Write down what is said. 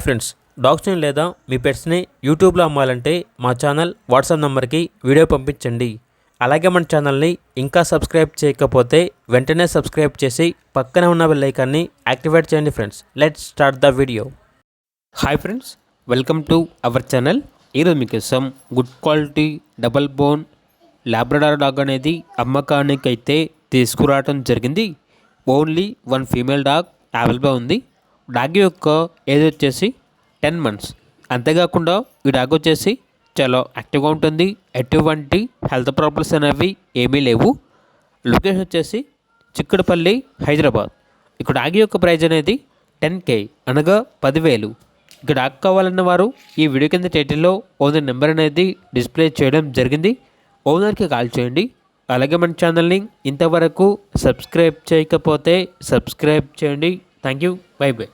Friends, డాగ్స్ని లేదా మీ పెట్స్ని యూట్యూబ్లో అమ్మాలంటే మా ఛానల్ వాట్సాప్ నెంబర్కి వీడియో పంపించండి. అలాగే మన ఛానల్ని ఇంకా సబ్స్క్రైబ్ చేయకపోతే వెంటనే సబ్స్క్రైబ్ చేసి పక్కనే ఉన్న బెల్ ఐకాన్ని యాక్టివేట్ చేయండి. Friends, let's start the video. Hi friends, welcome to our channel. ఈరోజు మీకోసం good quality double bone Labrador dog అనేది అమ్మకానికి అయితే తీసుకురావడం జరిగింది. ఓన్లీ వన్ ఫీమేల్ డాగ్ అవైలబుల్గా ఉంది. డాగ్ యొక్క ఏజ్ వచ్చేసి 10 months. అంతేకాకుండా ఈ డాగ్ వచ్చేసి చాలా యాక్టివ్గా ఉంటుంది. ఎటువంటి హెల్త్ ప్రాబ్లమ్స్ అనేవి ఏమీ లేవు. లొకేషన్ వచ్చేసి చిక్కడపల్లి, హైదరాబాద్. ఇక్కడ డాగ్ యొక్క ప్రైజ్ అనేది 10K అనగా 10,000. ఇక డాగ్ కావాలన్న వారు ఈ వీడియో కింద టైటిల్లో ఓనర్ నెంబర్ అనేది డిస్ప్లే చేయడం జరిగింది. ఓనర్కి కాల్ చేయండి. అలాగే మన ఛానల్ని ఇంతవరకు సబ్స్క్రైబ్ చేయకపోతే సబ్స్క్రైబ్ చేయండి. Thank you. By by.